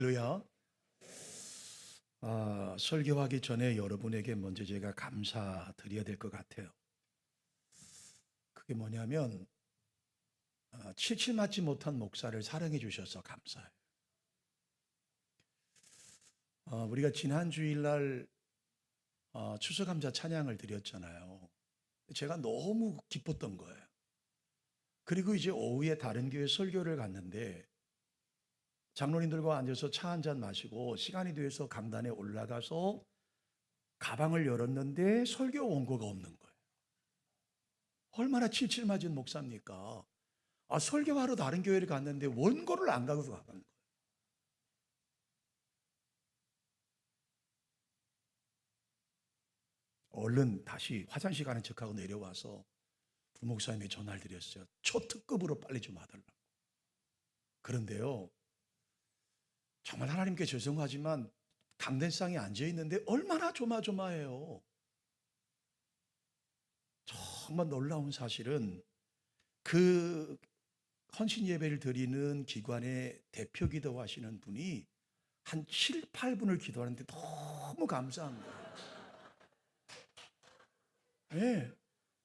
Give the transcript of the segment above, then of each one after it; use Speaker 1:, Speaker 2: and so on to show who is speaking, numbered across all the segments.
Speaker 1: 할렐루야. 설교하기 전에 여러분에게 먼저 제가 감사드려야 될 것 같아요. 그게 뭐냐면 칠칠 맞지 못한 목사를 사랑해 주셔서 감사해요. 우리가 지난 주일날 추수감사 찬양을 드렸잖아요. 제가 너무 기뻤던 거예요. 그리고 이제 오후에 다른 교회 설교를 갔는데 장로님들과 앉아서 차 한 잔 마시고 시간이 돼서 강단에 올라가서 가방을 열었는데 설교 원고가 없는 거예요. 얼마나 칠칠 맞은 목사입니까? 설교하러 다른 교회를 갔는데 원고를 안 가고 간 거예요. 얼른 다시 화장실 가는 척하고 내려와서 부목사님에 전화를 드렸어요. 초특급으로 빨리 좀 와달라고. 그런데요, 정말 하나님께 죄송하지만 강대상에 앉아있는데 얼마나 조마조마해요. 정말 놀라운 사실은 그 헌신 예배를 드리는 기관의 대표 기도하시는 분이 한 7, 8분을 기도하는데 너무 감사한 거예요. 예.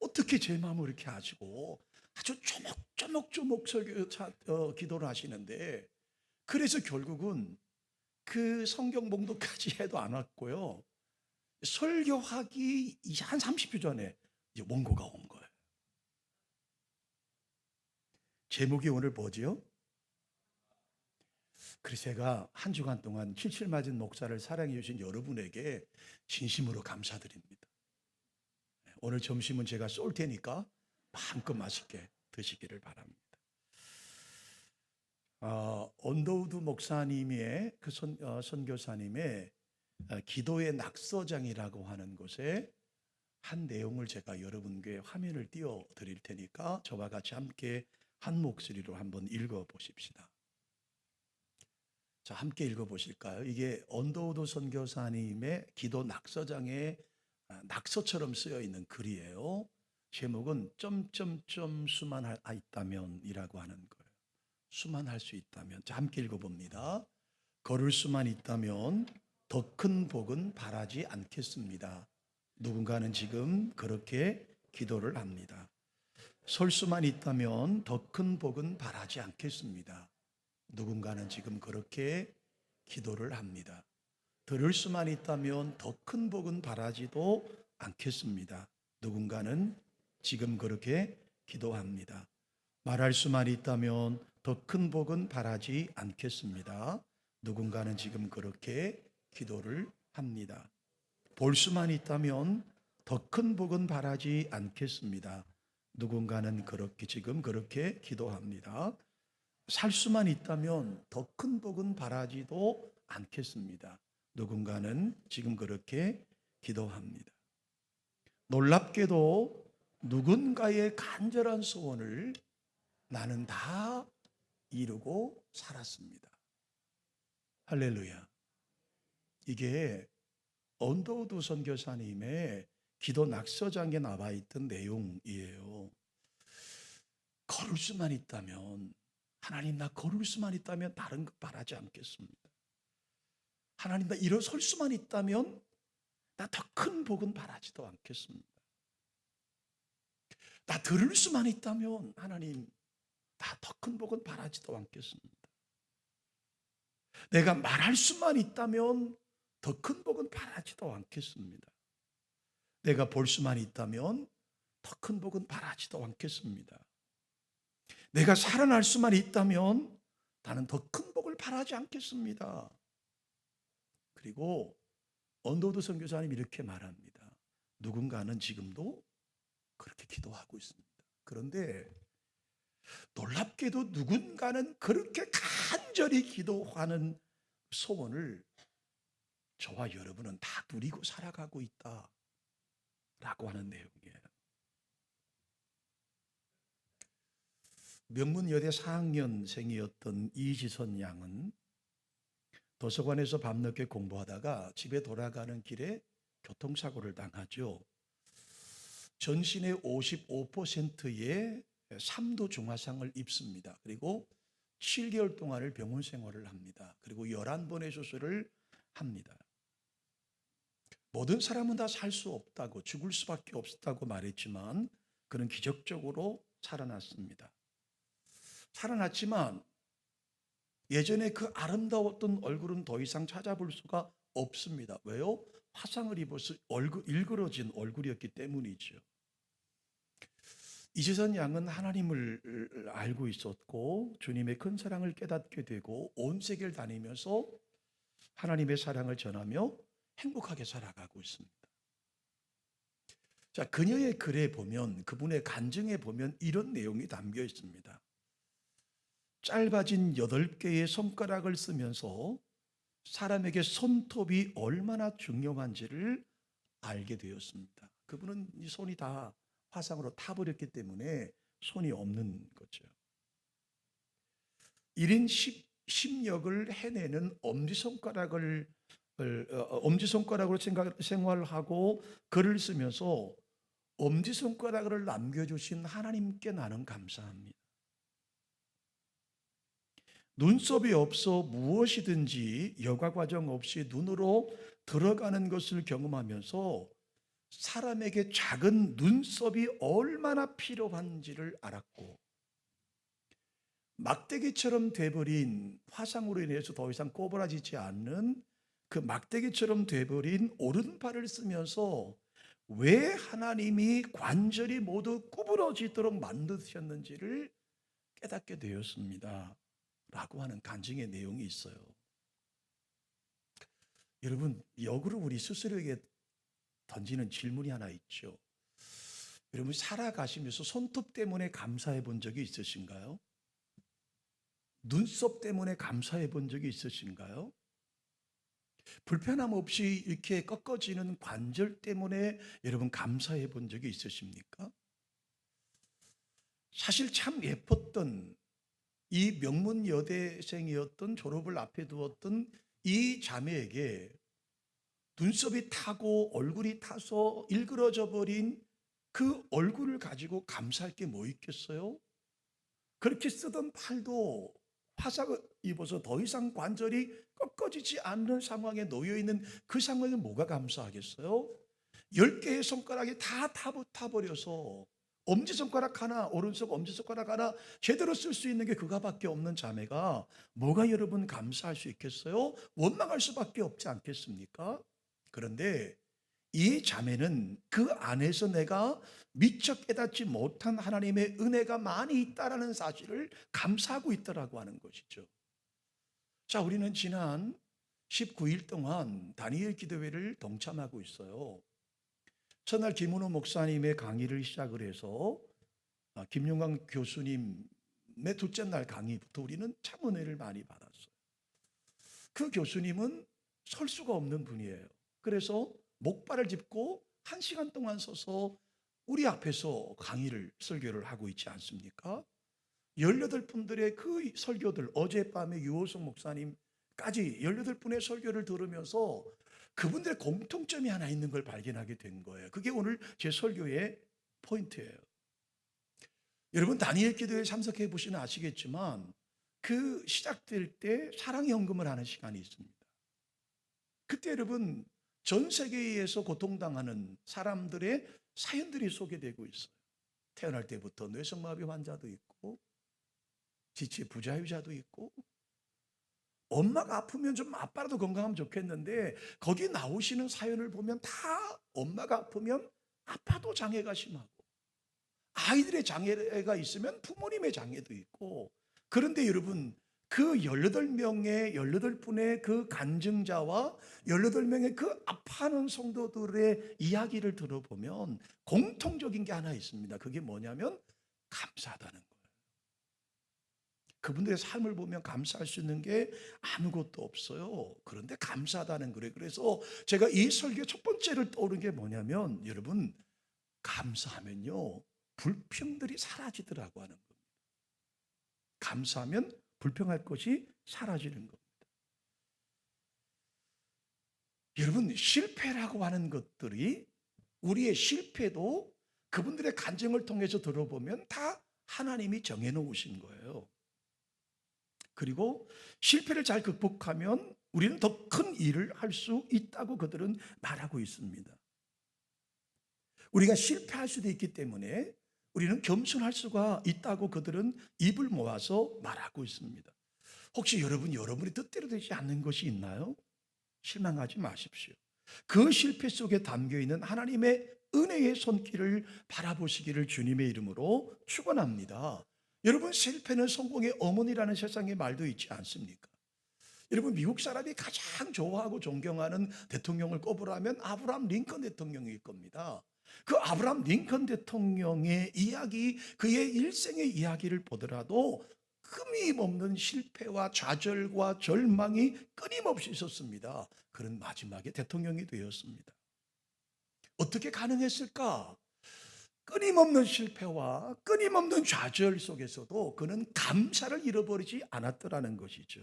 Speaker 1: 어떻게 제 마음을 이렇게 아시고 아주 조목조목 기도를 하시는데, 그래서 결국은 그 성경 봉독까지 해도 안 왔고요. 설교하기 한 30초 전에 이제 원고가 온 거예요. 제목이 오늘 뭐지요? 그래서 제가 한 주간 동안 칠칠 맞은 목사를 사랑해 주신 여러분에게 진심으로 감사드립니다. 오늘 점심은 제가 쏠 테니까 마음껏 맛있게 드시기를 바랍니다. 언더우드 목사님의 선교사님의 기도의 낙서장이라고 하는 곳에 한 내용을 제가 여러분께 화면을 띄워 드릴 테니까 저와 같이 함께 한 목소리로 한번 읽어 보십시다. 자, 함께 읽어 보실까요? 이게 언더우드 선교사님의 기도 낙서장에 낙서처럼 쓰여 있는 글이에요. 제목은 점점점 수만 있다면이라고 하는 거예요. 수만 할 수 있다면. 자, 함께 읽어봅니다. 걸을 수만 있다면 더 큰 복은 바라지 않겠습니다. 누군가는 지금 그렇게 기도를 합니다. 설 수만 있다면 더 큰 복은 바라지 않겠습니다. 누군가는 지금 그렇게 기도를 합니다. 들을 수만 있다면 더 큰 복은 바라지도 않겠습니다. 누군가는 지금 그렇게 기도합니다. 말할 수만 있다면 더 큰 복은 바라지 않겠습니다. 누군가는 지금 그렇게 기도를 합니다. 볼 수만 있다면 더 큰 복은 바라지 않겠습니다. 누군가는 지금 그렇게 기도합니다. 살 수만 있다면 더 큰 복은 바라지도 않겠습니다. 누군가는 지금 그렇게 기도합니다. 놀랍게도 누군가의 간절한 소원을 나는 다 이루고 살았습니다. 할렐루야. 이게 언더우드 선교사님의 기도 낙서장에 나와 있던 내용이에요. 걸을 수만 있다면, 하나님 나 걸을 수만 있다면 다른 것 바라지 않겠습니다. 하나님 나 일어설 수만 있다면 나 더 큰 복은 바라지도 않겠습니다. 나 들을 수만 있다면 하나님 나 더 큰 복은 바라지도 않겠습니다. 내가 말할 수만 있다면 더 큰 복은 바라지도 않겠습니다. 내가 볼 수만 있다면 더 큰 복은 바라지도 않겠습니다. 내가 살아날 수만 있다면 나는 더 큰 복을 바라지 않겠습니다. 그리고 언더우드 선교사님 이렇게 말합니다. 누군가는 지금도 그렇게 기도하고 있습니다. 그런데 놀랍게도 누군가는 그렇게 간절히 기도하는 소원을 저와 여러분은 다 누리고 살아가고 있다라고 하는 내용이에요. 명문여대 4학년생이었던 이지선 양은 도서관에서 밤늦게 공부하다가 집에 돌아가는 길에 교통사고를 당하죠. 전신의 55%의 3도 중화상을 입습니다. 그리고 7개월 동안을 병원 생활을 합니다. 그리고 11번의 수술을 합니다. 모든 사람은 다 살 수 없다고, 죽을 수밖에 없다고 말했지만 그는 기적적으로 살아났습니다. 살아났지만 예전에 그 아름다웠던 얼굴은 더 이상 찾아볼 수가 없습니다. 왜요? 화상을 입어서 일그러진 얼굴이었기 때문이죠. 이재선 양은 하나님을 알고 있었고 주님의 큰 사랑을 깨닫게 되고 온 세계를 다니면서 하나님의 사랑을 전하며 행복하게 살아가고 있습니다. 자, 그녀의 글에 보면, 그분의 간증에 보면 이런 내용이 담겨 있습니다. 짧아진 8개의 손가락을 쓰면서 사람에게 손톱이 얼마나 중요한지를 알게 되었습니다. 그분은 이 손이 다 화상으로 타버렸기 때문에 손이 없는 거죠. 1인 10역을 해내는 엄지손가락으로 생활하고 글을 쓰면서 엄지손가락을 남겨주신 하나님께 나는 감사합니다. 눈썹이 없어 무엇이든지 여과 과정 없이 눈으로 들어가는 것을 경험하면서 사람에게 작은 눈썹이 얼마나 필요한지를 알았고, 막대기처럼 돼버린, 화상으로 인해서 더 이상 꼬부라지지 않는 그 막대기처럼 돼버린 오른팔을 쓰면서 왜 하나님이 관절이 모두 구부러지도록 만드셨는지를 깨닫게 되었습니다 라고 하는 간증의 내용이 있어요. 여러분, 역으로 우리 스스로에게 던지는 질문이 하나 있죠. 여러분, 살아가시면서 손톱 때문에 감사해 본 적이 있으신가요? 눈썹 때문에 감사해 본 적이 있으신가요? 불편함 없이 이렇게 꺾어지는 관절 때문에 여러분 감사해 본 적이 있으십니까? 사실 참 예뻤던 이 명문 여대생이었던, 졸업을 앞에 두었던 이 자매에게 눈썹이 타고 얼굴이 타서 일그러져 버린 그 얼굴을 가지고 감사할 게 뭐 있겠어요? 그렇게 쓰던 팔도 화상을 입어서 더 이상 관절이 꺾어지지 않는 상황에 놓여 있는 그 상황에 뭐가 감사하겠어요? 10개의 손가락이 다 타버려서 엄지손가락 하나, 오른손 엄지손가락 하나 제대로 쓸 수 있는 게 그거밖에 없는 자매가 뭐가 여러분 감사할 수 있겠어요? 원망할 수밖에 없지 않겠습니까? 그런데 이 자매는 그 안에서 내가 미처 깨닫지 못한 하나님의 은혜가 많이 있다라는 사실을 감사하고 있더라고 하는 것이죠. 자, 우리는 지난 19일 동안 다니엘 기도회를 동참하고 있어요. 첫날 김은호 목사님의 강의를 시작을 해서 김용광 교수님의 둘째 날 강의부터 우리는 참 은혜를 많이 받았어요. 그 교수님은 설 수가 없는 분이에요. 그래서 목발을 짚고 1시간 동안 서서 우리 앞에서 설교를 하고 있지 않습니까? 18분들의 그 설교들, 어젯밤에 유호성 목사님까지 18분의 설교를 들으면서 그분들의 공통점이 하나 있는 걸 발견하게 된 거예요. 그게 오늘 제 설교의 포인트예요. 여러분, 다니엘 기도에 참석해 보시면 아시겠지만 그 시작될 때 사랑 연금을 하는 시간이 있습니다. 그때 여러분, 전 세계에서 고통당하는 사람들의 사연들이 소개되고 있어요. 태어날 때부터 뇌성마비 환자도 있고, 지체 부자유자도 있고, 엄마가 아프면 좀 아빠라도 건강하면 좋겠는데 거기 나오시는 사연을 보면 다 엄마가 아프면 아빠도 장애가 심하고, 아이들의 장애가 있으면 부모님의 장애도 있고. 그런데 여러분, 그 18분의 그 간증자와 18명의 그 아파하는 성도들의 이야기를 들어보면 공통적인 게 하나 있습니다. 그게 뭐냐면 감사하다는 거예요. 그분들의 삶을 보면 감사할 수 있는 게 아무것도 없어요. 그런데 감사하다는 거예요. 그래서 제가 이 설교 첫 번째를 떠오른 게 뭐냐면, 여러분, 감사하면요 불평들이 사라지더라고 하는 겁니다. 감사하면 불평할 것이 사라지는 겁니다. 여러분, 실패라고 하는 것들이, 우리의 실패도 그분들의 간증을 통해서 들어보면 다 하나님이 정해놓으신 거예요. 그리고 실패를 잘 극복하면 우리는 더 큰 일을 할 수 있다고 그들은 말하고 있습니다. 우리가 실패할 수도 있기 때문에 우리는 겸손할 수가 있다고 그들은 입을 모아서 말하고 있습니다. 혹시 여러분의 뜻대로 되지 않는 것이 있나요? 실망하지 마십시오. 그 실패 속에 담겨 있는 하나님의 은혜의 손길을 바라보시기를 주님의 이름으로 축원합니다. 여러분, 실패는 성공의 어머니라는 세상의 말도 있지 않습니까? 여러분, 미국 사람이 가장 좋아하고 존경하는 대통령을 꼽으라면 아브라함 링컨 대통령일 겁니다. 그 아브라함 링컨 대통령의 이야기, 그의 일생의 이야기를 보더라도 끊임없는 실패와 좌절과 절망이 끊임없이 있었습니다. 그런 마지막에 대통령이 되었습니다. 어떻게 가능했을까? 끊임없는 실패와 끊임없는 좌절 속에서도 그는 감사를 잃어버리지 않았더라는 것이죠.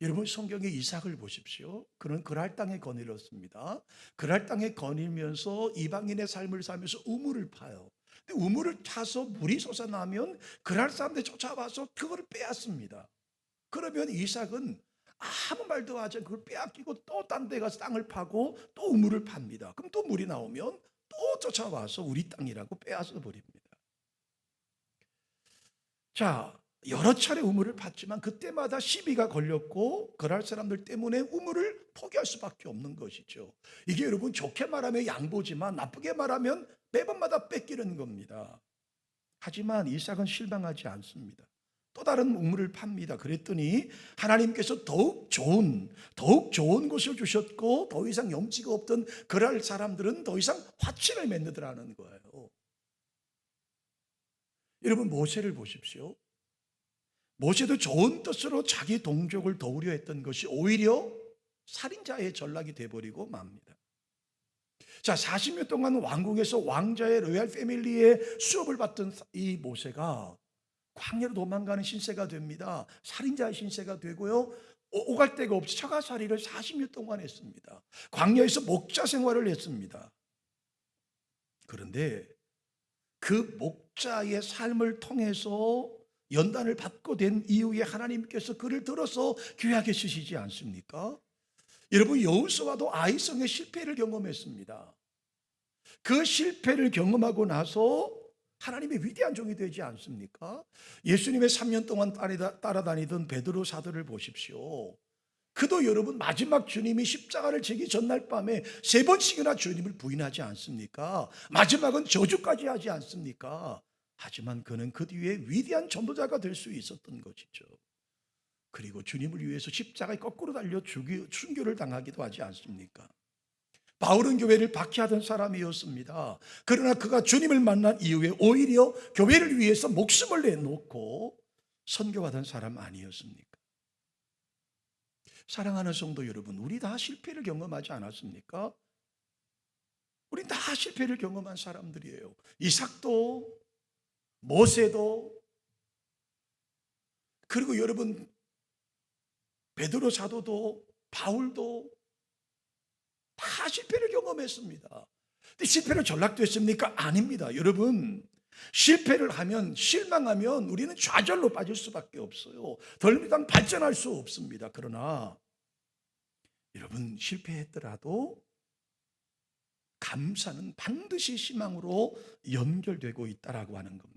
Speaker 1: 여러분, 성경의 이삭을 보십시오. 그는 그랄 땅에 거닐었습니다. 그랄 땅에 거닐면서 이방인의 삶을 살면서 우물을 파요. 근데 우물을 타서 물이 솟아나면 그랄 사람들이 쫓아와서 그거를 빼앗습니다. 그러면 이삭은 아무 말도 하지 않고 그걸 빼앗기고 또 딴 데 가서 땅을 파고 또 우물을 팝니다. 그럼 또 물이 나오면 또 쫓아와서 우리 땅이라고 빼앗아 버립니다. 자, 여러 차례 우물을 팠지만 그때마다 시비가 걸렸고 그랄 사람들 때문에 우물을 포기할 수밖에 없는 것이죠. 이게 여러분, 좋게 말하면 양보지만 나쁘게 말하면 매번마다 뺏기는 겁니다. 하지만 이삭은 실망하지 않습니다. 또 다른 우물을 팝니다. 그랬더니 하나님께서 더욱 좋은 곳을 주셨고 더 이상 염치가 없던 그랄 사람들은 더 이상 화친을 맺느더라는 거예요. 여러분, 모세를 보십시오. 모세도 좋은 뜻으로 자기 동족을 도우려 했던 것이 오히려 살인자의 전락이 돼버리고 맙니다. 자, 40년 동안 왕궁에서 왕자의 로얄 패밀리의 수업을 받던 이 모세가 광야로 도망가는 신세가 됩니다. 살인자의 신세가 되고요, 오갈 데가 없이 처가살이를 40년 동안 했습니다. 광야에서 목자 생활을 했습니다. 그런데 그 목자의 삶을 통해서 연단을 받고 된 이후에 하나님께서 그를 들어서 귀하게 쓰시지 않습니까? 여러분, 여호수아도 아이성의 실패를 경험했습니다. 그 실패를 경험하고 나서 하나님의 위대한 종이 되지 않습니까? 예수님의 3년 동안 따라다니던 베드로 사도를 보십시오. 그도 여러분, 마지막 주님이 십자가를 지기 전날 밤에 3번씩이나 주님을 부인하지 않습니까? 마지막은 저주까지 하지 않습니까? 하지만 그는 그 뒤에 위대한 전도자가 될 수 있었던 것이죠. 그리고 주님을 위해서 십자가에 거꾸로 달려 순교를 당하기도 하지 않습니까? 바울은 교회를 박해하던 사람이었습니다. 그러나 그가 주님을 만난 이후에 오히려 교회를 위해서 목숨을 내놓고 선교하던 사람 아니었습니까? 사랑하는 성도 여러분, 우리 다 실패를 경험하지 않았습니까? 우리 다 실패를 경험한 사람들이에요. 이삭도, 모세도, 그리고 여러분, 베드로 사도도, 바울도 다 실패를 경험했습니다. 근데 실패로 전락됐습니까? 아닙니다. 여러분, 실패를 하면, 실망하면 우리는 좌절로 빠질 수밖에 없어요. 더 이상 발전할 수 없습니다. 그러나 여러분, 실패했더라도 감사는 반드시 희망으로 연결되고 있다라고 하는 겁니다.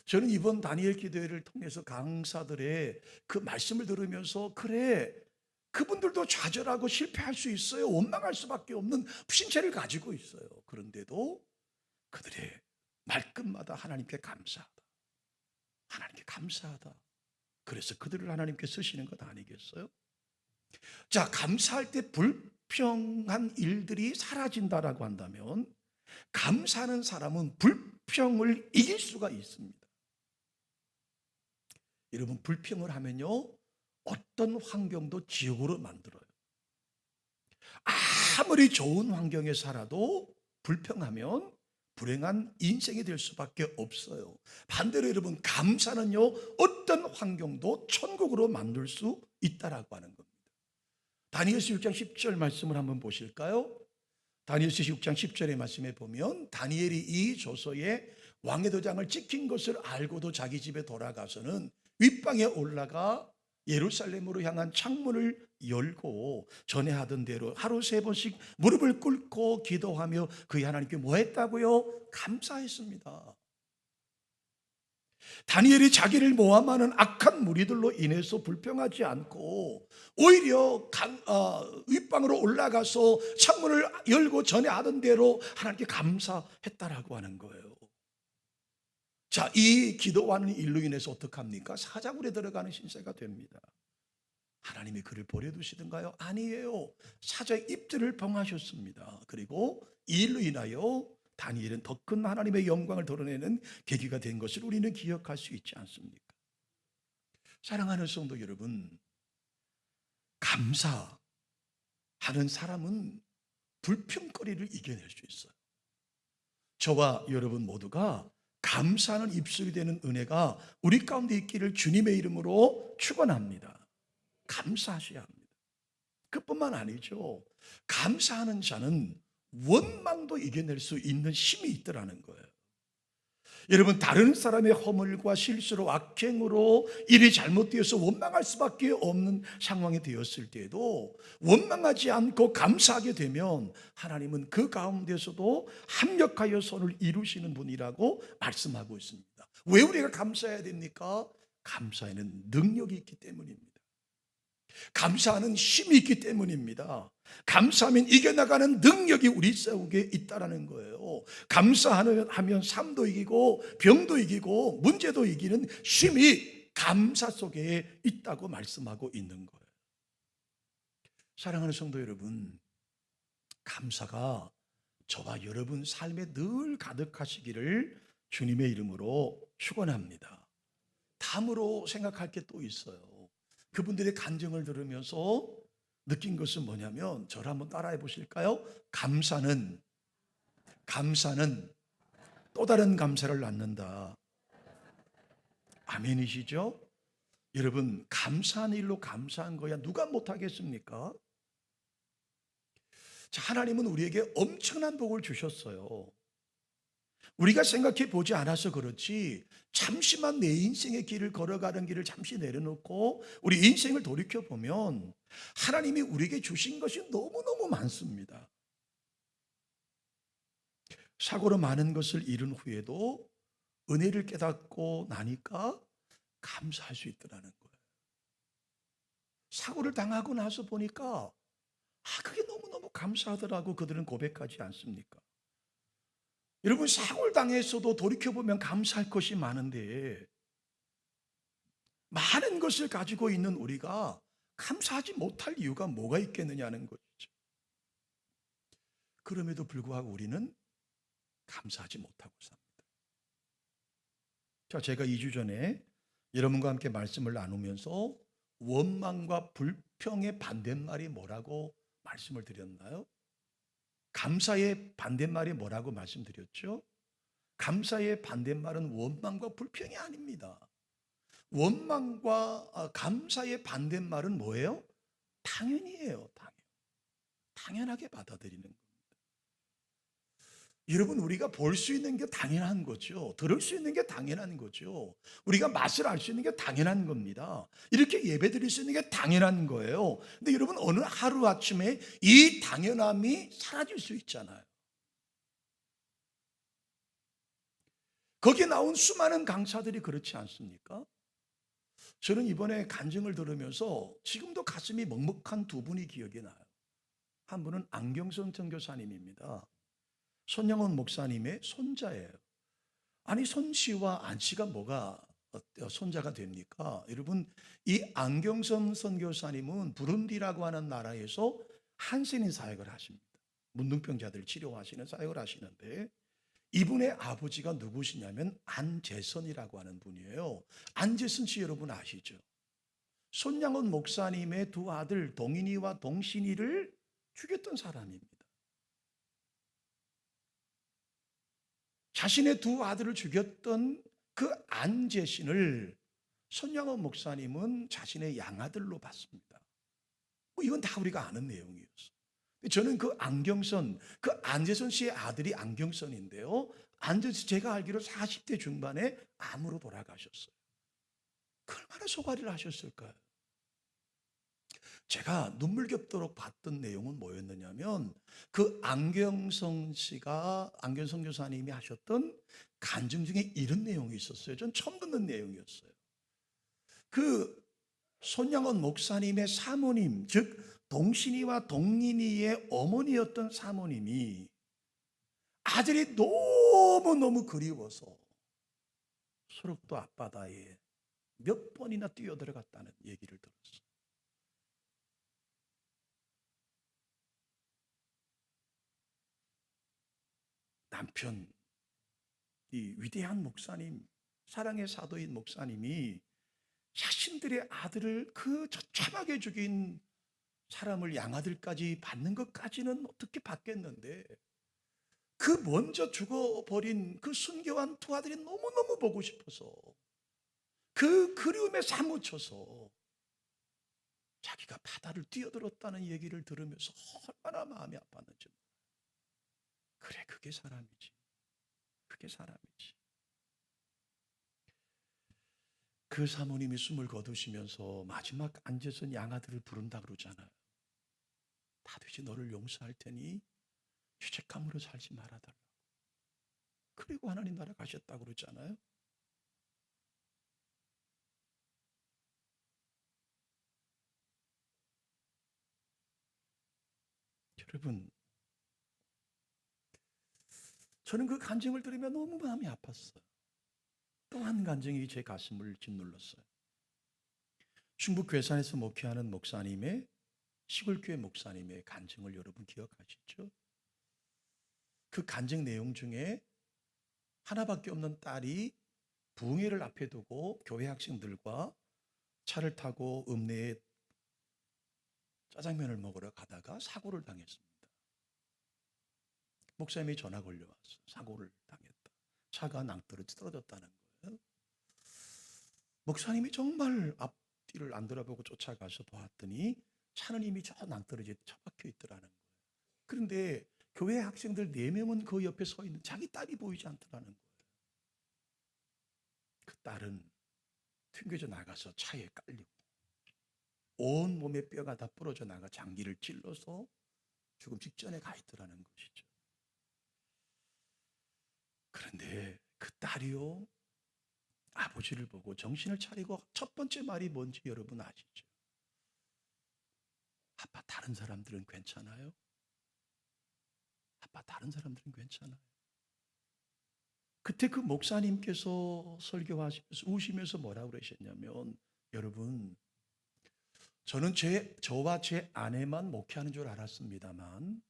Speaker 1: 저는 이번 다니엘 기도회를 통해서 강사들의 그 말씀을 들으면서, 그래, 그분들도 좌절하고 실패할 수 있어요. 원망할 수밖에 없는 신체를 가지고 있어요. 그런데도 그들의 말끝마다 하나님께 감사하다, 하나님께 감사하다. 그래서 그들을 하나님께 쓰시는 것 아니겠어요? 자, 감사할 때 불평한 일들이 사라진다라고 한다면 감사하는 사람은 불평을 이길 수가 있습니다. 여러분, 불평을 하면요, 어떤 환경도 지옥으로 만들어요. 아무리 좋은 환경에 살아도 불평하면 불행한 인생이 될 수밖에 없어요. 반대로 여러분, 감사는요, 어떤 환경도 천국으로 만들 수 있다라고 하는 겁니다. 다니엘서 6장 10절 말씀을 한번 보실까요? 다니엘서 6장 10절의 말씀에 보면, 다니엘이 이 조서에 왕의 도장을 찍힌 것을 알고도 자기 집에 돌아가서는 윗방에 올라가 예루살렘으로 향한 창문을 열고 전에 하던 대로 하루 3번씩 무릎을 꿇고 기도하며 그 하나님께 뭐 했다고요? 감사했습니다. 다니엘이 자기를 모함하는 악한 무리들로 인해서 불평하지 않고 오히려 윗방으로 올라가서 창문을 열고 전에 하던 대로 하나님께 감사했다라고 하는 거예요. 자, 이 기도하는 일로 인해서 어떡합니까? 사자굴에 들어가는 신세가 됩니다. 하나님이 그를 버려두시던가요? 아니에요. 사자의 입들을 봉하셨습니다. 그리고 이 일로 인하여 다니엘은 더 큰 하나님의 영광을 드러내는 계기가 된 것을 우리는 기억할 수 있지 않습니까? 사랑하는 성도 여러분, 감사하는 사람은 불평거리를 이겨낼 수 있어요. 저와 여러분 모두가 감사하는 입술이 되는 은혜가 우리 가운데 있기를 주님의 이름으로 축원합니다. 감사하셔야 합니다. 그뿐만 아니죠. 감사하는 자는 원망도 이겨낼 수 있는 힘이 있더라는 거예요. 여러분, 다른 사람의 허물과 실수로 악행으로 일이 잘못되어서 원망할 수밖에 없는 상황이 되었을 때에도 원망하지 않고 감사하게 되면 하나님은 그 가운데서도 합력하여 선을 이루시는 분이라고 말씀하고 있습니다. 왜 우리가 감사해야 됩니까? 감사에는 능력이 있기 때문입니다. 감사하는 힘이 있기 때문입니다. 감사하면 이겨나가는 능력이 우리 속에 있다는 거예요. 감사하면 삶도 이기고 병도 이기고 문제도 이기는 힘이 감사 속에 있다고 말씀하고 있는 거예요. 사랑하는 성도 여러분, 감사가 저와 여러분 삶에 늘 가득하시기를 주님의 이름으로 축원합니다. 다음으로 생각할 게 또 있어요. 그분들의 간증을 들으면서 느낀 것은 뭐냐면, 저를 한번 따라해 보실까요? 감사는 또 다른 감사를 낳는다. 아멘이시죠? 여러분, 감사한 일로 감사한 거야 누가 못하겠습니까? 자, 하나님은 우리에게 엄청난 복을 주셨어요. 우리가 생각해 보지 않아서 그렇지 잠시만 내 인생의 길을 걸어가는 길을 잠시 내려놓고 우리 인생을 돌이켜보면 하나님이 우리에게 주신 것이 너무너무 많습니다. 사고로 많은 것을 잃은 후에도 은혜를 깨닫고 나니까 감사할 수 있더라는 거예요. 사고를 당하고 나서 보니까 그게 너무너무 감사하더라고 그들은 고백하지 않습니까? 여러분, 사고를 당했어도 돌이켜보면 감사할 것이 많은데 많은 것을 가지고 있는 우리가 감사하지 못할 이유가 뭐가 있겠느냐는 것이죠. 그럼에도 불구하고 우리는 감사하지 못하고 삽니다. 자, 제가 2주 전에 여러분과 함께 말씀을 나누면서 원망과 불평의 반대말이 뭐라고 말씀을 드렸나요? 감사의 반대말이 뭐라고 말씀드렸죠? 감사의 반대말은 원망과 불평이 아닙니다. 원망과 감사의 반대말은 뭐예요? 당연이에요. 당연하게 받아들이는 겁니다. 여러분, 우리가 볼 수 있는 게 당연한 거죠. 들을 수 있는 게 당연한 거죠. 우리가 맛을 알 수 있는 게 당연한 겁니다. 이렇게 예배 드릴 수 있는 게 당연한 거예요. 근데 여러분, 어느 하루아침에 이 당연함이 사라질 수 있잖아요. 거기에 나온 수많은 강사들이 그렇지 않습니까? 저는 이번에 간증을 들으면서 지금도 가슴이 먹먹한 두 분이 기억이 나요. 한 분은 안경선 선교사님입니다. 손영원 목사님의 손자예요. 아니, 손씨와 안씨가 뭐가 손자가 됩니까? 여러분, 이 안경선 선교사님은 부룬디라고 하는 나라에서 한센인 사역을 하십니다. 문둥병자들 치료하시는 사역을 하시는데 이분의 아버지가 누구시냐면 안재선이라고 하는 분이에요. 안재선 씨 여러분 아시죠? 손양원 목사님의 두 아들 동인이와 동신이를 죽였던 사람입니다. 자신의 두 아들을 죽였던 그 안재신을 손양원 목사님은 자신의 양아들로 봤습니다. 이건 다 우리가 아는 내용이었어요. 저는 그 안경선, 그 안재선 씨의 아들이 안경선인데요. 안재선, 제가 알기로 40대 중반에 암으로 돌아가셨어요. 얼마나 소가리를 하셨을까요? 제가 눈물겹도록 봤던 내용은 뭐였느냐면 그 안경성 교사님이 하셨던 간증 중에 이런 내용이 있었어요. 전 처음 듣는 내용이었어요. 그 손양원 목사님의 사모님, 즉 동신이와 동린이의 어머니였던 사모님이 아들이 너무너무 그리워서 소록도 앞바다에 몇 번이나 뛰어들어갔다는 얘기를 들었어요. 남편, 이 위대한 목사님, 사랑의 사도인 목사님이 자신들의 아들을 그 처참하게 죽인 사람을 양아들까지 받는 것까지는 어떻게 받겠는데 그 먼저 죽어버린 그 순교한 두 아들이 너무너무 보고 싶어서 그 그리움에 사무쳐서 자기가 바다를 뛰어들었다는 얘기를 들으면서 얼마나 마음이 아팠는지. 그래, 그게 사람이지. 그게 사람이지. 그 사모님이 숨을 거두시면서 마지막 앉아선 양아들을 부른다 그러잖아요. 다시 너를 용서할 테니 죄책감으로 살지 말아달라고. 그리고 하나님 나라 가셨다고 그러잖아요. 여러분, 저는 그 간증을 들으며 너무 마음이 아팠어요. 또 한 간증이 제 가슴을 짓눌렀어요. 충북 괴산에서 목회하는 목사님의, 시골교회 목사님의 간증을 여러분 기억하시죠? 그 간증 내용 중에 하나밖에 없는 딸이 부흥회를 앞에 두고 교회 학생들과 차를 타고 읍내에 짜장면을 먹으러 가다가 사고를 당했습니다. 목사님이 전화 걸려왔어요. 사고를 당했다. 차가 낭떠러지 떨어졌다는 거예요. 목사님이 정말 앞뒤를 안 돌아보고 쫓아가서 보았더니 차는 이미 저 낭떠러지에 처박혀 있더라는 거예요. 그런데 교회 학생들 4명은 그 옆에 서 있는 자기 딸이 보이지 않더라는 거예요. 그 딸은 튕겨져 나가서 차에 깔리고 온 몸의 뼈가 다 부러져 나가 장기를 찔러서 죽음 직전에 가 있더라는 것이죠. 그런데 그 딸이요, 아버지를 보고 정신을 차리고 첫 번째 말이 뭔지 여러분 아시죠? 아빠, 다른 사람들은 괜찮아요? 아빠, 다른 사람들은 괜찮아요? 그때 그 목사님께서 설교하시면서 우시면서 뭐라고 그러셨냐면, 여러분, 저는 저와 제 아내만 목회하는 줄 알았습니다만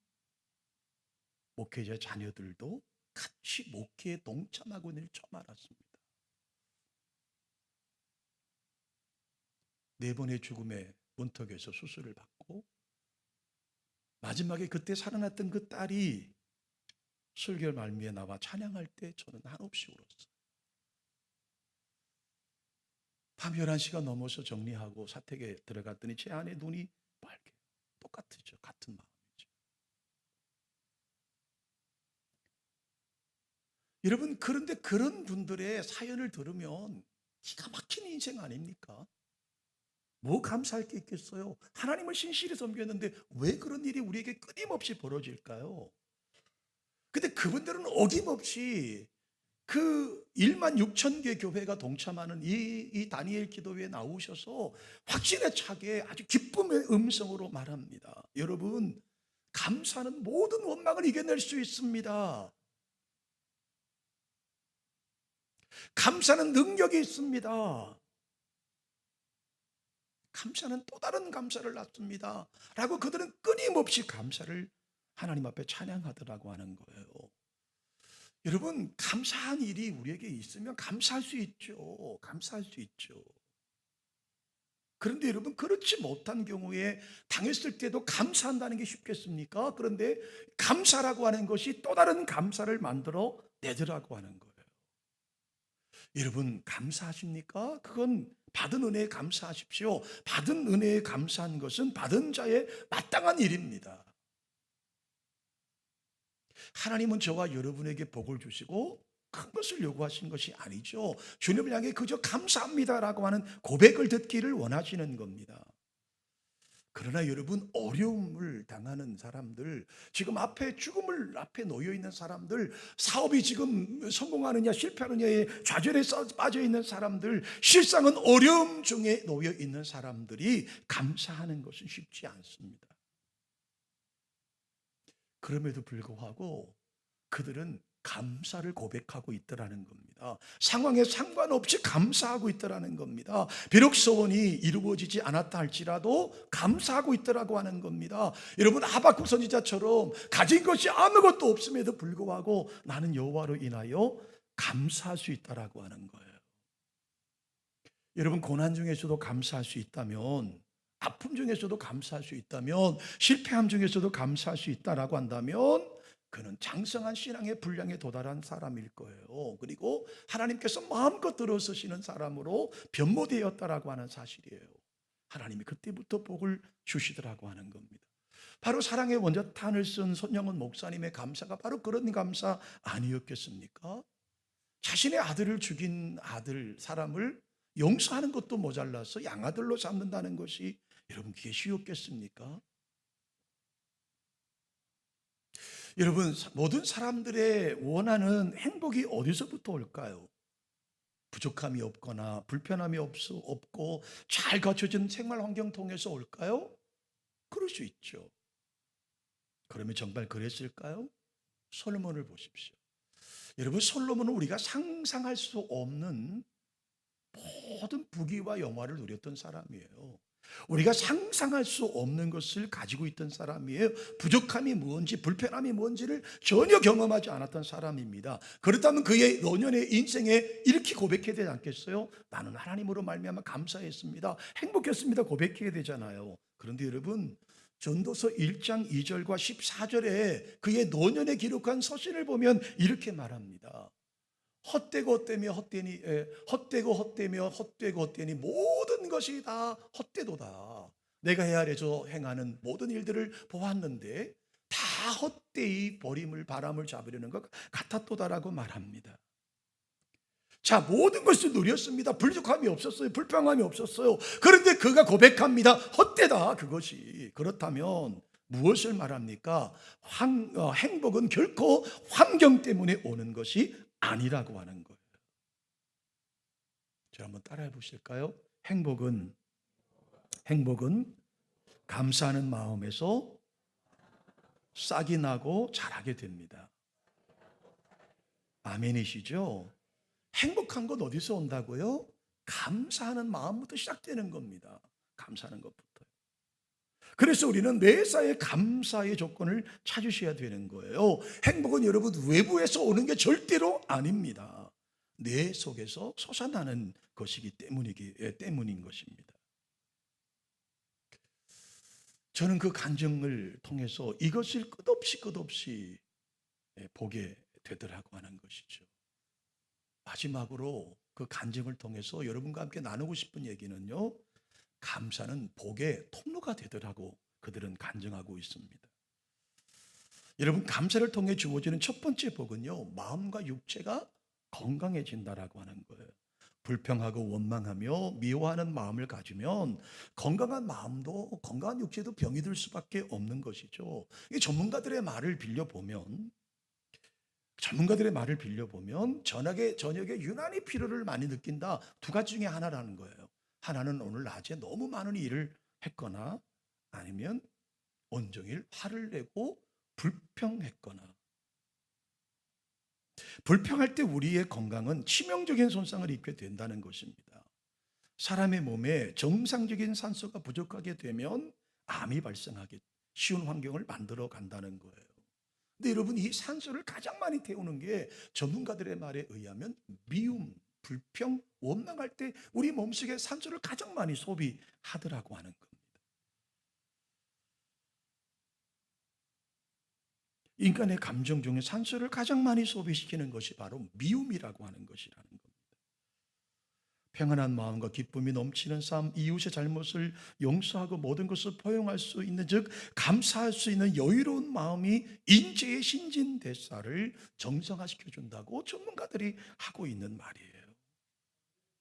Speaker 1: 목회자 자녀들도 같이 목회에 동참하고 있는 줄 처음 알았습니다. 4번의 죽음의 문턱에서 수술을 받고 마지막에 그때 살아났던 그 딸이 설교 말미에 나와 찬양할 때 저는 한없이 울었어요. 밤 11시가 넘어서 정리하고 사택에 들어갔더니 제 아내 눈이 빨개요. 똑같죠. 같은 마음이죠. 여러분, 그런데 그런 분들의 사연을 들으면 기가 막힌 인생 아닙니까? 뭐 감사할 게 있겠어요? 하나님을 신실히 섬겼는데 왜 그런 일이 우리에게 끊임없이 벌어질까요? 근데 그분들은 어김없이 그 1만 6천 개 교회가 동참하는 이 다니엘 기도회에 나오셔서 확신에 차게 아주 기쁨의 음성으로 말합니다. 여러분, 감사는 모든 원망을 이겨낼 수 있습니다. 감사는 능력이 있습니다. 감사는 또 다른 감사를 낳습니다. 라고 그들은 끊임없이 감사를 하나님 앞에 찬양하더라고 하는 거예요. 여러분, 감사한 일이 우리에게 있으면 감사할 수 있죠. 감사할 수 있죠. 그런데 여러분, 그렇지 못한 경우에 당했을 때도 감사한다는 게 쉽겠습니까? 그런데 감사라고 하는 것이 또 다른 감사를 만들어 내더라고 하는 거예요. 여러분, 감사하십니까? 그건 받은 은혜에 감사하십시오. 받은 은혜에 감사한 것은 받은 자의 마땅한 일입니다. 하나님은 저와 여러분에게 복을 주시고 큰 것을 요구하시는 것이 아니죠. 주님을 향해 그저 감사합니다라고 하는 고백을 듣기를 원하시는 겁니다. 그러나 여러분, 어려움을 당하는 사람들, 지금 앞에 죽음을 앞에 놓여 있는 사람들, 사업이 지금 성공하느냐 실패하느냐에 좌절에 빠져 있는 사람들, 실상은 어려움 중에 놓여 있는 사람들이 감사하는 것은 쉽지 않습니다. 그럼에도 불구하고 그들은 감사를 고백하고 있더라는 겁니다. 상황에 상관없이 감사하고 있더라는 겁니다. 비록 소원이 이루어지지 않았다 할지라도 감사하고 있더라고 하는 겁니다. 여러분, 하박국 선지자처럼 가진 것이 아무것도 없음에도 불구하고 나는 여호와로 인하여 감사할 수 있다라고 하는 거예요. 여러분, 고난 중에서도 감사할 수 있다면, 아픔 중에서도 감사할 수 있다면, 실패함 중에서도 감사할 수 있다라고 한다면 그는 장성한 신앙의 분량에 도달한 사람일 거예요. 그리고 하나님께서 마음껏 들어서시는 사람으로 변모되었다라고 하는 사실이에요. 하나님이 그때부터 복을 주시더라고 하는 겁니다. 바로 사랑의 원자탄을 쓴 손영은 목사님의 감사가 바로 그런 감사 아니었겠습니까? 자신의 아들을 죽인 사람을 용서하는 것도 모자라서 양아들로 잡는다는 것이 여러분, 그게 쉬웠겠습니까? 여러분, 모든 사람들의 원하는 행복이 어디서부터 올까요? 부족함이 없거나 불편함이 없고 잘 갖춰진 생활 환경 통해서 올까요? 그럴 수 있죠. 그러면 정말 그랬을까요? 솔로몬을 보십시오. 여러분, 솔로몬은 우리가 상상할 수 없는 모든 부귀와 영화를 누렸던 사람이에요. 우리가 상상할 수 없는 것을 가지고 있던 사람이에요. 부족함이 뭔지 불편함이 뭔지를 전혀 경험하지 않았던 사람입니다. 그렇다면 그의 노년의 인생에 이렇게 고백해야 되지 않겠어요? 나는 하나님으로 말미암아 감사했습니다, 행복했습니다, 고백해야 되잖아요. 그런데 여러분, 전도서 1장 2절과 14절에 그의 노년에 기록한 서신을 보면 이렇게 말합니다. 헛되고 헛되니 모든 것이 다 헛되도다. 내가 헤아려서 행하는 모든 일들을 보았는데 다 헛되이 버림을 바람을 잡으려는 것 같았도다라고 말합니다. 자, 모든 것을 누렸습니다. 부족함이 없었어요. 불평함이 없었어요. 그런데 그가 고백합니다. 헛되다, 그것이. 그렇다면 무엇을 말합니까? 행복은 결코 환경 때문에 오는 것이 아니라고 하는 거예요. 자, 한번 따라해 보실까요? 행복은 감사하는 마음에서 싹이 나고 자라게 됩니다. 아멘이시죠? 행복한 건 어디서 온다고요? 감사하는 마음부터 시작되는 겁니다. 감사하는 것부터. 그래서 우리는 매사에 감사의 조건을 찾으셔야 되는 거예요. 행복은 여러분, 외부에서 오는 게 절대로 아닙니다. 내 속에서 솟아나는 것이기 때문인 것입니다. 저는 그 간증을 통해서 이것을 끝없이 보게 되더라고 하는 것이죠. 마지막으로 그 간증을 통해서 여러분과 함께 나누고 싶은 얘기는요, 감사는 복의 통로가 되더라고 그들은 간증하고 있습니다. 여러분, 감사를 통해 주어지는 첫 번째 복은요, 마음과 육체가 건강해진다라고 하는 거예요. 불평하고 원망하며 미워하는 마음을 가지면 건강한 마음도 건강한 육체도 병이 들 수밖에 없는 것이죠. 이 전문가들의 말을 빌려보면 저녁에 유난히 피로를 많이 느낀다, 두 가지 중에 하나라는 거예요. 하나는 오늘 낮에 너무 많은 일을 했거나 아니면 온종일 화를 내고 불평했거나. 불평할 때 우리의 건강은 치명적인 손상을 입게 된다는 것입니다. 사람의 몸에 정상적인 산소가 부족하게 되면 암이 발생하기 쉬운 환경을 만들어 간다는 거예요. 근데 여러분, 이 산소를 가장 많이 태우는 게 전문가들의 말에 의하면 미움, 불평, 원망할 때 우리 몸속에 산소를 가장 많이 소비하더라고 하는 겁니다. 인간의 감정 중에 산소를 가장 많이 소비시키는 것이 바로 미움이라고 하는 것이라는 겁니다. 평안한 마음과 기쁨이 넘치는 삶, 이웃의 잘못을 용서하고 모든 것을 포용할 수 있는, 즉 감사할 수 있는 여유로운 마음이 인재의 신진대사를 정상화시켜 준다고 전문가들이 하고 있는 말이에요.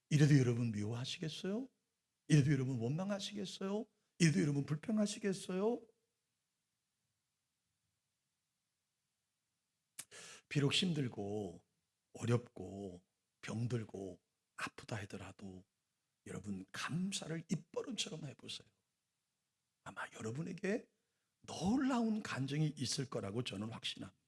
Speaker 1: 이래도 여러분 미워하시겠어요? 이래도 여러분 원망하시겠어요? 이래도 여러분 불평하시겠어요? 비록 힘들고 어렵고 병들고 아프다 하더라도 여러분 감사를 입버릇처럼 해보세요. 아마 여러분에게 놀라운 간증이 있을 거라고 저는 확신합니다.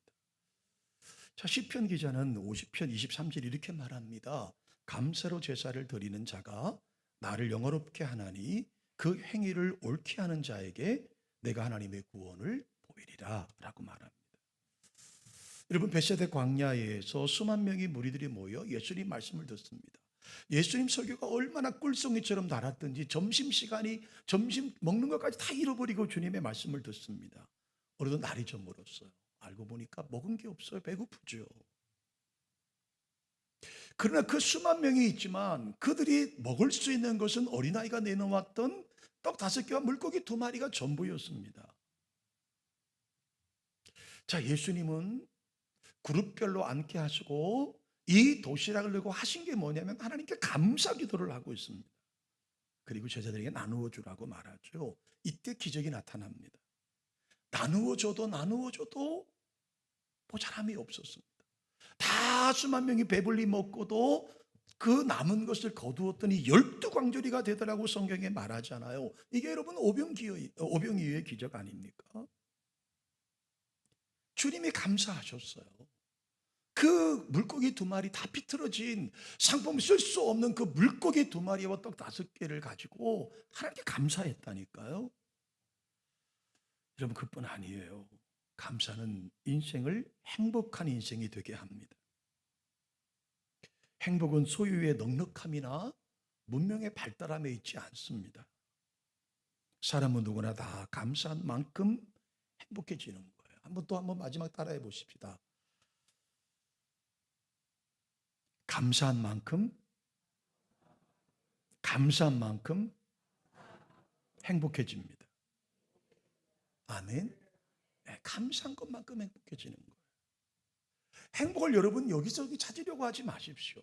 Speaker 1: 자, 시편 기자는 50편 23절 이렇게 말합니다. 감사로 제사를 드리는 자가 나를 영화롭게 하나니 그 행위를 옳게 하는 자에게 내가 하나님의 구원을 보이리라 라고 말합니다. 여러분, 벳세다 광야에서 수만 명의 무리들이 모여 예수님 말씀을 듣습니다. 예수님 설교가 얼마나 꿀송이처럼 달았던지 점심시간이 점심 먹는 것까지 다 잃어버리고 주님의 말씀을 듣습니다. 어느덧 날이 저물었어요. 알고 보니까 먹은 게 없어요. 배고프죠. 그러나 그 수만 명이 있지만 그들이 먹을 수 있는 것은 어린아이가 내놓았던 떡 5개와 물고기 2마리가 전부였습니다. 자, 예수님은 그룹별로 앉게 하시고 이 도시락을 들고 하신 게 뭐냐면 하나님께 감사 기도를 하고 있습니다. 그리고 제자들에게 나누어 주라고 말하죠. 이때 기적이 나타납니다. 나누어 줘도 모자람이 없었습니다. 다 수만 명이 배불리 먹고도 그 남은 것을 거두었더니 12광저리가 되더라고 성경에 말하잖아요. 이게 여러분 오병이어의 기적 아닙니까? 주님이 감사하셨어요. 그 물고기 2마리 다 비틀어진 상품 쓸 수 없는 그 물고기 2마리와 떡 5개를 가지고 하나님께 감사했다니까요. 여러분, 그뿐 아니에요. 감사는 인생을 행복한 인생이 되게 합니다. 행복은 소유의 넉넉함이나 문명의 발달함에 있지 않습니다. 사람은 누구나 다 감사한 만큼 행복해지는 거예요. 한번 마지막 따라해 보십시다. 감사한 만큼 행복해집니다. 아멘. 네, 감사한 것만큼 행복해지는 거예요. 행복을 여러분 여기저기 찾으려고 하지 마십시오.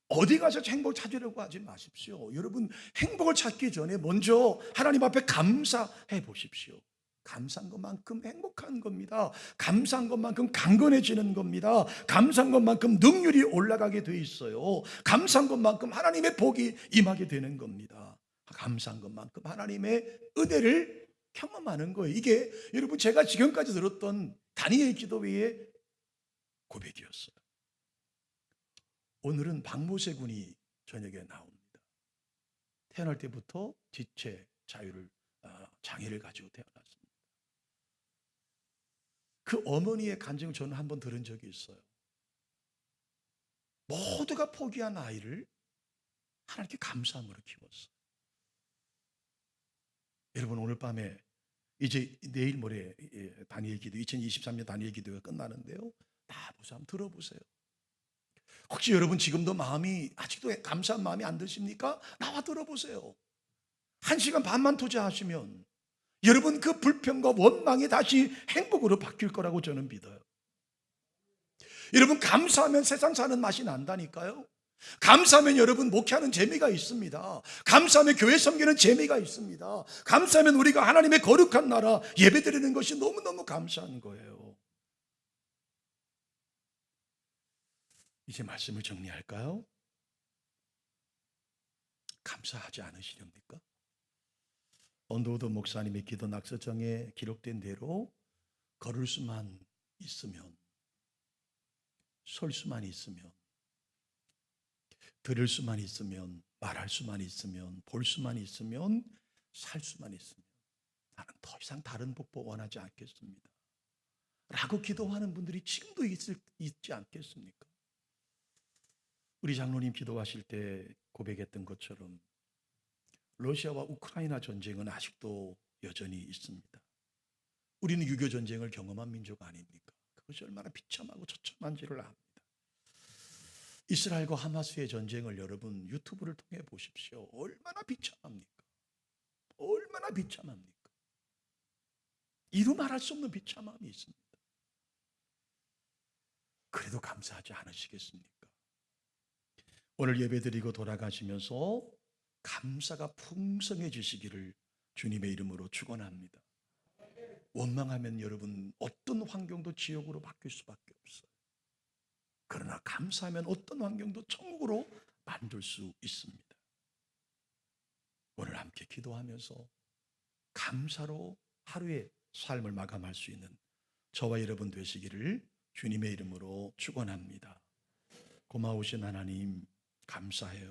Speaker 1: 어디 가서 행복을 찾으려고 하지 마십시오. 여러분, 행복을 찾기 전에 먼저 하나님 앞에 감사해 보십시오. 감사한 것만큼 행복한 겁니다. 감사한 것만큼 강건해지는 겁니다. 감사한 것만큼 능률이 올라가게 돼 있어요. 감사한 것만큼 하나님의 복이 임하게 되는 겁니다. 감사한 것만큼 하나님의 은혜를 경험하는 거예요. 이게 여러분 제가 지금까지 들었던 다니엘 기도회의 고백이었어요. 오늘은 박모세 군이 저녁에 나옵니다. 태어날 때부터 지체 장애를 가지고 태어났습니다. 그 어머니의 간증을 저는 한번 들은 적이 있어요. 모두가 포기한 아이를 하나님께 감사함으로 키웠어요. 여러분, 오늘 밤에 이제 내일 모레 다니엘 기도 2023년 다니엘 기도가 끝나는데요. 나와보세요. 한번 들어보세요. 혹시 여러분 지금도 마음이 아직도 감사한 마음이 안 드십니까? 나와 들어보세요. 1시간 반만 투자하시면 여러분 그 불평과 원망이 다시 행복으로 바뀔 거라고 저는 믿어요. 여러분, 감사하면 세상 사는 맛이 난다니까요. 감사하면 여러분 목회하는 재미가 있습니다. 감사하면 교회 섬기는 재미가 있습니다. 감사하면 우리가 하나님의 거룩한 나라 예배드리는 것이 너무너무 감사한 거예요. 이제 말씀을 정리할까요? 감사하지 않으시렵니까? 언더우드 목사님의 기도 낙서장에 기록된 대로 걸을 수만 있으면, 설 수만 있으면, 들을 수만 있으면, 말할 수만 있으면, 볼 수만 있으면, 살 수만 있으면 나는 더 이상 다른 복보 원하지 않겠습니다 라고 기도하는 분들이 지금도 있지 않겠습니까? 우리 장로님 기도하실 때 고백했던 것처럼 러시아와 우크라이나 전쟁은 아직도 여전히 있습니다. 우리는 유교 전쟁을 경험한 민족 아닙니까? 그것이 얼마나 비참하고 처참한지를 압니다. 이스라엘과 하마스의 전쟁을 여러분 유튜브를 통해 보십시오. 얼마나 비참합니까? 얼마나 비참합니까? 이루 말할 수 없는 비참함이 있습니다. 그래도 감사하지 않으시겠습니까? 오늘 예배드리고 돌아가시면서 감사가 풍성해지시기를 주님의 이름으로 축원합니다. 원망하면 여러분 어떤 환경도 지옥으로 바뀔 수밖에 없어요. 그러나 감사하면 어떤 환경도 천국으로 만들 수 있습니다. 오늘 함께 기도하면서 감사로 하루의 삶을 마감할 수 있는 저와 여러분 되시기를 주님의 이름으로 축원합니다. 고마우신 하나님 감사해요.